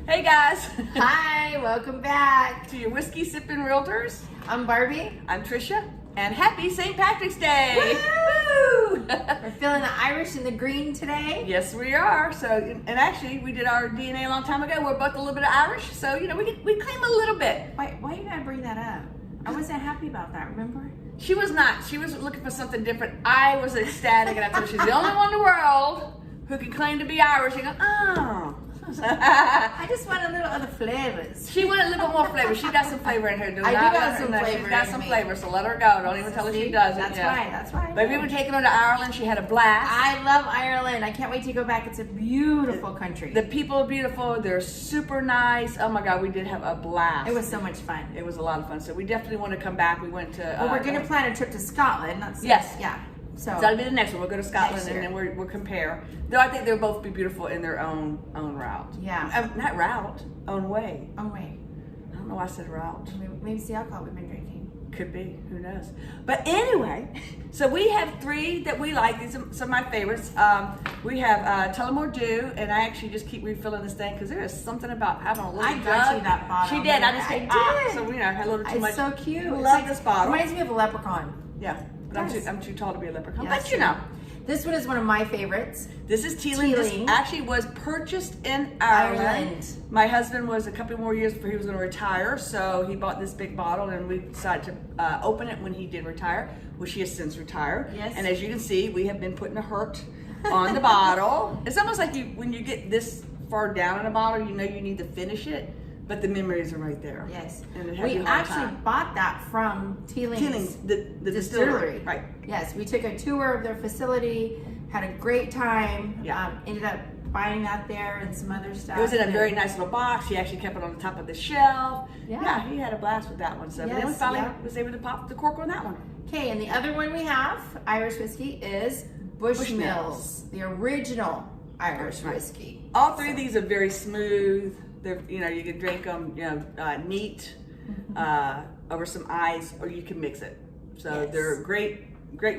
Hey guys! Hi, welcome back to your Whiskey Sipping Realtors. I'm Barbie. I'm Trisha, and happy St. Patrick's Day! Woo! We're feeling the Irish and the green today. Yes, we are. So, and actually, we did our DNA a long time ago. We're both a little bit of Irish, so you know we claim a little bit. Why you gotta bring that up? I wasn't happy about that. Remember? She was not. She was looking for something different. I was ecstatic, and I told her she's the only one in the world who can claim to be Irish. She goes, oh. I just want a little other flavors. She wanted a little bit more flavor. She got some flavor in her. I do got some flavor. She's got some flavor, so let her go. Don't even tell her she doesn't. That's right. That's right. But we were taking her to Ireland. She had a blast. I love Ireland. I can't wait to go back. It's a beautiful country. The people are beautiful. They're super nice. Oh my God, we did have a blast. It was so much fun. It was a lot of fun. So we definitely want to come back. We went to. Well, we're going to plan a trip to Scotland. Yes. Yeah. So that'll be the next one. We'll go to Scotland and then we'll compare. Though I think they'll both be beautiful in their own route. Yeah. Not route, own way. Own way. I don't know why I said route. Maybe it's the alcohol we've been drinking. Could be. Who knows? But anyway, so we have three that we like. These are some of my favorites. We have Tullamore Dew, and I actually just keep refilling this thing because there is something about having a little I got you that bottle. She did. I just did. So you know, I had a little too much. It's so cute. I love this bottle. Reminds me of a leprechaun. Yeah. But I'm too tall to be a leprechaun. Yeah, but you know. This one is one of my favorites. This is Teeling. This actually was purchased in Ireland. My husband was a couple more years before he was going to retire, so he bought this big bottle, and we decided to open it when he did retire, which he has since retired. Yes. And as you can see, we have been putting a hurt on the bottle. It's almost like when you get this far down in a bottle, you know you need to finish it. But the memories are right there. Yes. And we actually bought that from Teeling's the distillery. Right. Yes, we took a tour of their facility, had a great time. Yeah. Ended up buying that there and some other stuff. It was in a very nice little box. He actually kept it on the top of the shelf. Yeah, he had a blast with that one. So then we finally was able to pop the cork on that one. Okay, and the other one we have, Irish whiskey, is Bushmills, the original Irish whiskey. All three of these are very smooth. They're, you know, you can drink them, you know, neat, over some ice, or you can mix it. So they're great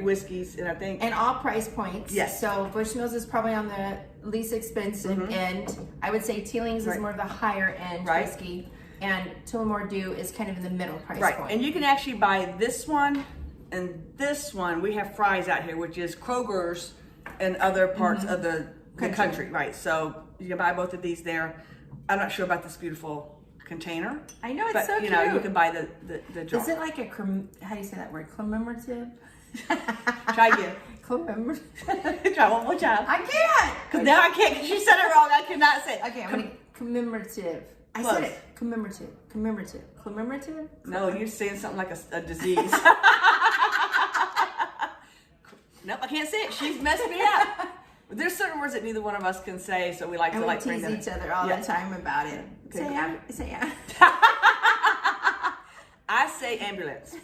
whiskeys, and I think all price points. Yes. So Bushmills is probably on the least expensive end. I would say Teeling's is more of the higher end whiskey, and Tullamore Dew is kind of in the middle price point. And you can actually buy this one and this one. We have Fry's out here, which is Kroger's and other parts of the country. Right. So you can buy both of these there. I'm not sure about this beautiful container. I know, it's but, so cute. You know, you can buy the jar. Is it like a, how do you say that word? Commemorative? Try again. Commemorative. Try one more time. I can't. Because now I can't, because you said it wrong. I cannot say it. Okay, I'm going to commemorative. I said it. Commemorative. Commemorative. Commemorative? No, you're saying something like a disease. Nope, I can't say it. She's messed me up. There's certain words that neither one of us can say, so we like to like tease each other all the time about it. Okay. Say yeah. I say ambulance.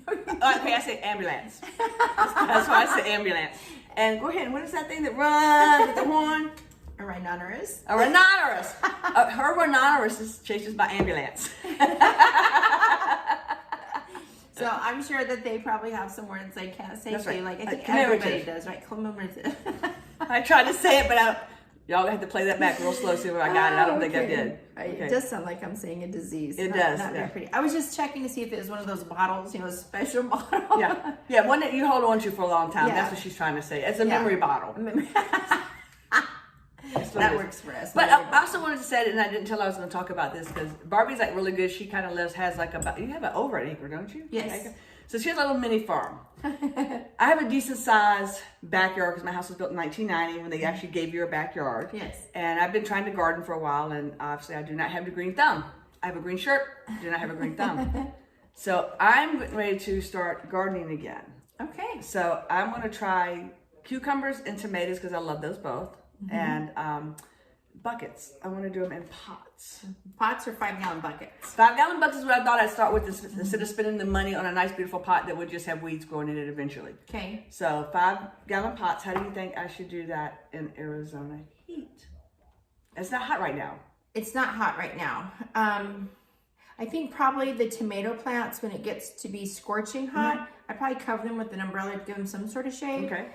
Okay, I say ambulance. That's why I say ambulance. And go ahead. And what is that thing that runs with the horn? A rhinoceros. A rhinoceros. Her rhinoceros is chased by ambulance. So I'm sure that they probably have some words I can't say to you. Like I think everybody does, right? Commemorative. I tried to say it, but y'all have to play that back real slow, see if I got it. I don't think I did. It does sound like I'm saying a disease. It does. Not very pretty. I was just checking to see if it was one of those bottles, you know, a special bottle. Yeah, one that you hold on to for a long time. That's what she's trying to say. It's a memory bottle. That works for us. But I also wanted to say it, and I didn't tell her I was going to talk about this because Barbie's like really good. She kind of has like you have over an acre, don't you? Yes. So she has a little mini farm. I have a decent sized backyard because my house was built in 1990 when they actually gave you a backyard. Yes. And I've been trying to garden for a while, and obviously I do not have the green thumb. I have a green shirt, do not have a green thumb. So I'm ready to start gardening again. Okay. So I'm going to try cucumbers and tomatoes because I love those both. And buckets. I want to do them in pots. Pots or 5-gallon buckets? 5-gallon buckets is what I thought I'd start with instead of spending the money on a nice, beautiful pot that would just have weeds growing in it eventually. Okay. So 5-gallon pots. How do you think I should do that in Arizona heat? It's not hot right now. It's not hot right now. I think probably the tomato plants, when it gets to be scorching hot, I probably cover them with an umbrella to give them some sort of shade. Okay.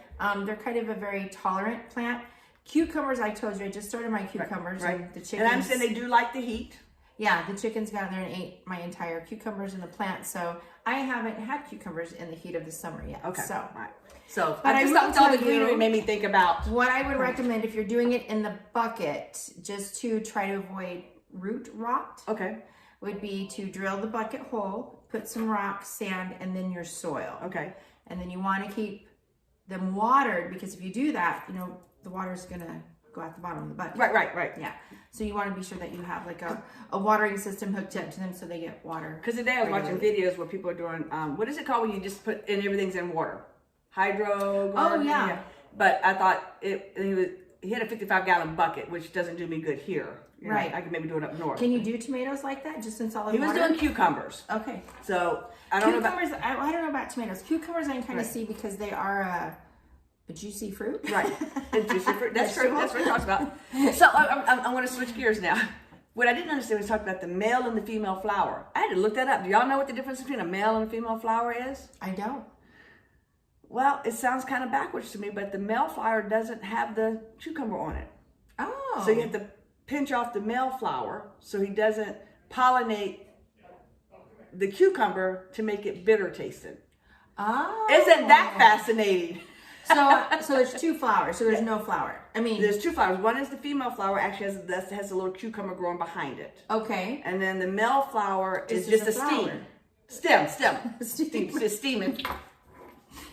They're kind of a very tolerant plant. Cucumbers, I told you, I just started my cucumbers. Right. And the chickens. And I'm saying they do like the heat. Yeah, the chickens got in there and ate my entire cucumbers in the plant. So I haven't had cucumbers in the heat of the summer yet. Okay. So, Right. So But I just I will thought all the tell you- greenery made me think about. what I would recommend if you're doing it in the bucket, just to try to avoid root rot, Okay. would be to drill the bucket hole, put some rocks, sand, and then your soil. Okay. And then you want to keep them watered, because if you do that, you know, the water's going to go out the bottom of the bucket. Right. Yeah. So you want to be sure that you have like a watering system hooked up to them so they get water. Because today I was watching videos where people are doing, what is it called when you just put in everything's in water? Hydro. Oh, yeah. But I thought he had a 55-gallon bucket, which doesn't do me good here. You know, Right. I could maybe do it up north. Can you do tomatoes like that, just in solid He was water? doing cucumbers. Okay. So I don't know about. Cucumbers, I don't know about tomatoes. Cucumbers I can kind of see because they are a juicy fruit. Right. It's juicy fruit. That's true. That's what it talks about. So I want to switch gears now. What I didn't understand was talking about the male and the female flower. I had to look that up. Do y'all know what the difference between a male and a female flower is? I don't. Well, it sounds kind of backwards to me, but the male flower doesn't have the cucumber on it. Oh. So you have to pinch off the male flower so he doesn't pollinate the cucumber to make it bitter tasting. Oh. Isn't that fascinating? So there's two flowers. So there's no flower. I mean. There's two flowers. One is the female flower, actually has a little cucumber growing behind it. Okay. And then the male flower is Just just a a flower. stem. Steam. It's just steaming.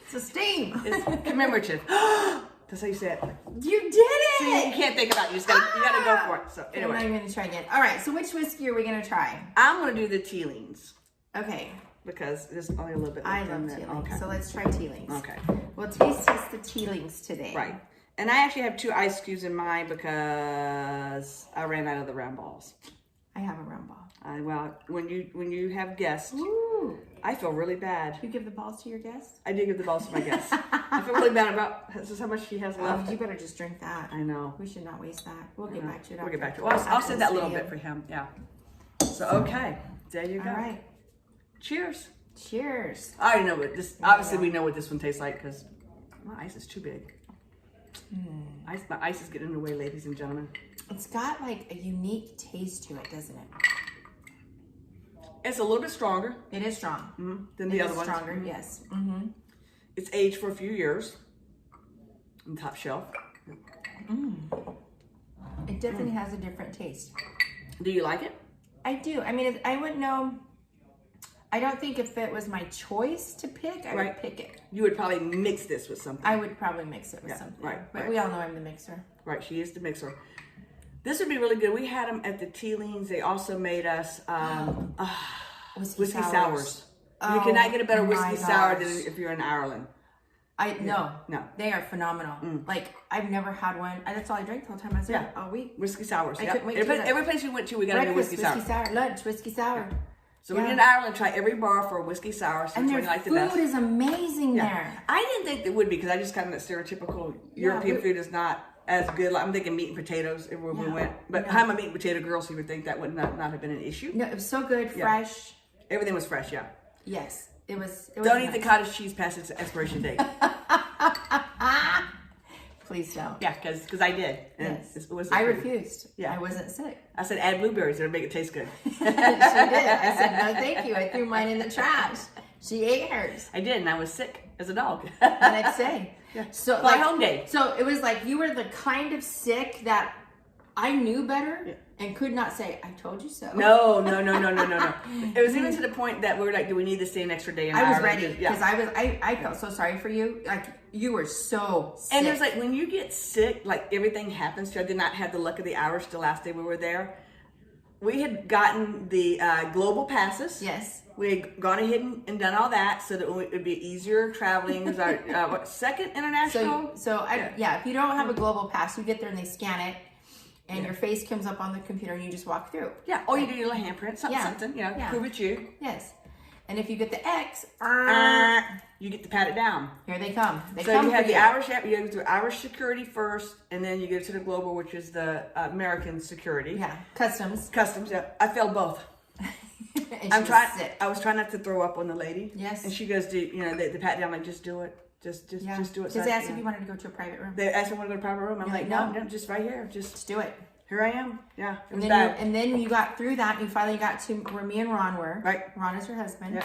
It's a steam. It's commemorative. That's how you say it. You did See, you it. can't think about it. You gotta go for it. So Okay, I'm not anyway, even gonna try again. All right. So which whiskey are we gonna try? I'm gonna do the Teelings Okay. because there's only a little bit. I left love in there. Teelings. Okay. So let's try Teelings. Okay. We'll taste test the Teelings today. Right. And I actually have 2 ice cubes in mine because I ran out of the round balls. I have a round ball. Well, when you have guests, Ooh. I feel really bad. You give the balls to your guests? I do give the balls to my guests. I feel really bad about this is how much she has left. You better just drink that. I know. We should not waste that. We'll get back to it. We'll get after- back to it. Well, I'll after send this that little video. bit for him. Yeah. So okay, there you go. All right. Cheers. Cheers. I already know what this. Obviously, we know what this one tastes like because my ice is too big. My ice is getting in the way, ladies and gentlemen. It's got like a unique taste to it, doesn't it? It's a little bit stronger It is strong. than It the is other ones. stronger, yes. Mm-hmm. It's aged for a few years on top shelf. It definitely has a different taste. Do you like it? I do. I mean, I wouldn't know. I don't think if it was my choice to pick, I would Right. pick it. You would probably mix this with something. I would probably mix it with Yeah, something. right, But right. we all know I'm the mixer. Right, she is the mixer. This would be really good. We had them at the Teelings. They also made us whiskey sours. You cannot get a better Oh my whiskey sour than gosh. if you're in Ireland. No, They are phenomenal. Like I've never had one. That's all I drank the whole time I was there all week. Whiskey sours. I Yeah. couldn't wait to Every get place we went to, we got a new Breakfast, whiskey whiskey sour. sour. Lunch, whiskey sour. So when you're in Ireland, try every bar for a whiskey sour. So And which their one you like the food best. is amazing Yeah. there. I didn't think they would be because I just kind of that stereotypical European we- food is not as good. Like, I'm thinking meat and potatoes everywhere we Yeah. went. But Yeah. I'm a meat and potato girl, so you would think that would not have been an issue. No, it was so good, fresh. Everything was fresh, yeah. Yes, it was. Don't eat the nice. cottage cheese past its expiration date. Please don't. Yeah, because I did. And Yes. it was I good. refused. Yeah. I wasn't sick. I said add blueberries, it'll make it taste good. She did. I said, no, thank you. I threw mine in the trash. She ate hers I did, and I was sick as a dog. the next day. So My home day. So it was like you were the kind of sick that I knew better and could not say, I told you so. No. It was even to the point that we were like, do we need to stay an extra day in I was Ireland? ready because I felt so sorry for you. Like you were so sick. And there's like, when you get sick, like everything happens to you. I did not have the luck of the Irish the last day we were there. We had gotten the global passes. Yes. We had gone ahead and done all that so that it would be easier traveling. It was our second international? If you don't have a global pass, you get there and they scan it and your face comes up on the computer and you just walk through. Yeah, or you do your little handprint, something, Yeah. prove it's you. Yes. And if you get the X, You get to pat it down. here they come. They So come you have for the Irish, you go through Irish security first, and then you go to the global, which is the American security. Yeah, customs. Customs, yeah. I failed both. And she was sick. I was trying not to throw up on the lady. Yes. And she goes, they pat down, like, just do it. Just do it. Because they asked if you wanted to go to a private room. They asked me if I wanted to go to a private room. I'm You're like, like, no, just right here. Just do it. Here I am. Yeah, it was And then, bad. and then you got through that, and you finally got to where me and Ron were. Right. Ron is her husband. Yeah.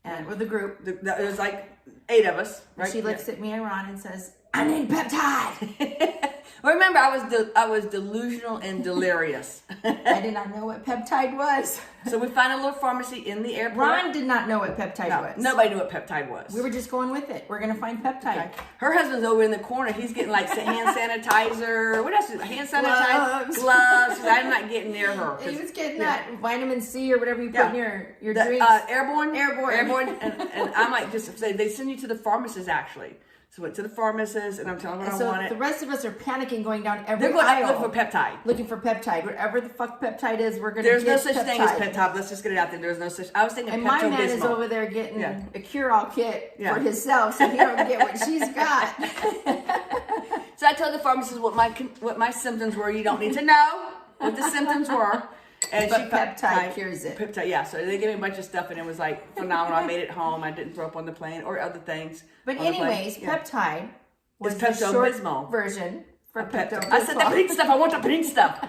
And with the group. There was like 8 of us, right? And she looks at me and Ron and says, I need peptide. Well, remember, I was delusional and delirious. I did not know what peptide was. So we found a little pharmacy in the airport. Ron did not know what peptide was. Nobody knew what peptide was. We were just going with it. We're going to find peptide. Okay. Her husband's over in the corner. He's getting like hand sanitizer. What else? Hand sanitizer, gloves. I'm not getting near her. He was getting that vitamin C or whatever you put in your drinks. Airborne. Airborne. And I'm like, just say they send you to the pharmacist actually. So went to the pharmacist and I'm telling her I want it. The rest of us are panicking, going down every They're going aisle. to look for peptide. Looking for peptide. Whatever the fuck peptide is, we're going to There's get no such thing as peptide. peptide. Let's just get it out there. There's no such. I was thinking And Pepto-Bismol. my man is over there getting a cure-all kit Yeah. for himself, so he don't get what she's got. So I told the pharmacist what my symptoms were. You don't need to know what the symptoms were. And But peptide cures it. Peptide, yeah. So they gave me a bunch of stuff, and it was like phenomenal. I made it home. I didn't throw up on the plane or other things. But on the plane. anyways, Yeah. peptide was It's the short Pepto-Bismol. version for Pepto-Bismol. I said the pink stuff. I want the pink stuff.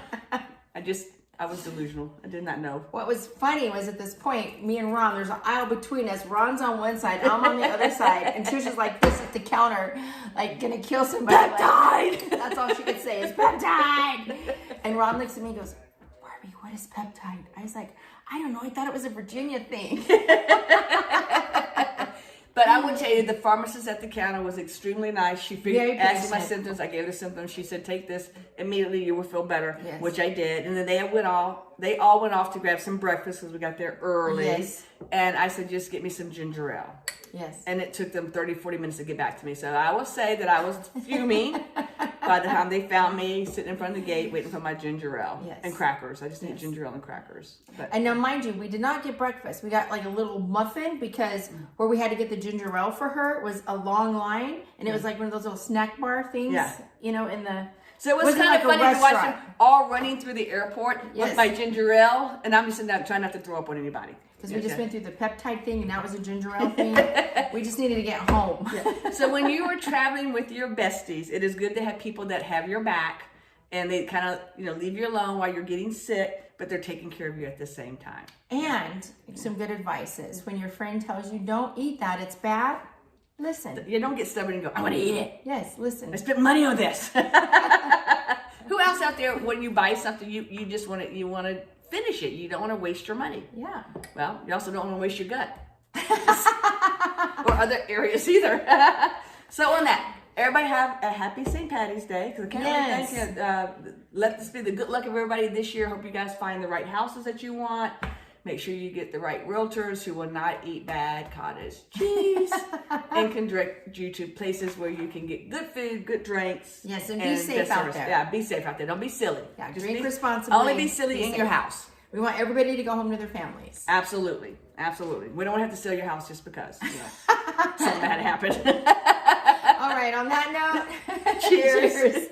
I was delusional. I did not know. What was funny was at this point, me and Ron, there's an aisle between us. Ron's on one side, I'm on the other side, and Trisha's like this at the counter, like gonna kill somebody. Peptide! That's all she could say is peptide. And Ron looks at me and goes, Barbie, what is peptide? I was like, I don't know. I thought it was a Virginia thing. But I would tell you, the pharmacist at the counter was extremely nice. She Very asked me my patient. symptoms. I gave her the symptoms. She said, "Take this immediately. You will feel better," Yes. which I did. And then they all went off to grab some breakfast because we got there early. Yes. And I said, "Just get me some ginger ale." Yes. And it took them 30, 40 minutes to get back to me. So I will say that I was fuming by the time they found me sitting in front of the gate waiting for my ginger ale Yes. and crackers. I just need ginger ale and crackers. But And now, mind you, we did not get breakfast. We got like a little muffin because where we had to get the ginger ale for her was a long line, and it was like one of those little snack bar things, Yeah. you know, in the. So it was Wasn't kind of like a funny to watch them restaurant. all running through the airport Yes. with my ginger ale, and I'm just sitting there trying not to throw up on anybody. Because we just went through the peptide thing, and that was a ginger ale thing. We just needed to get home. So when you are traveling with your besties, it is good to have people that have your back, and they kind of leave you alone while you're getting sick, but they're taking care of you at the same time. And some good advice is when your friend tells you don't eat that, it's bad, listen. You don't get stubborn and go, "I want to eat it. Yes, listen. I spent money on this." Who else out there, when you buy something, you just want to finish it. You don't want to waste your money. Yeah. Well, you also don't want to waste your gut. Or other areas either. So on that, everybody have a happy St. Patty's Day. Because I can't let this be the good luck of everybody this year. Hope you guys find the right houses that you want. Make sure you get the right realtors who will not eat bad cottage cheese and can direct you to places where you can get good food, good drinks. Yes, and be safe out there. Yeah, be safe out there. Don't be silly. Yeah, Just drink be- responsibly. Only be silly Be in safe. your house. We want everybody to go home to their families. Absolutely. Absolutely. We don't want to have to sell your house just because something bad happened. All right, on that note, Cheers. cheers.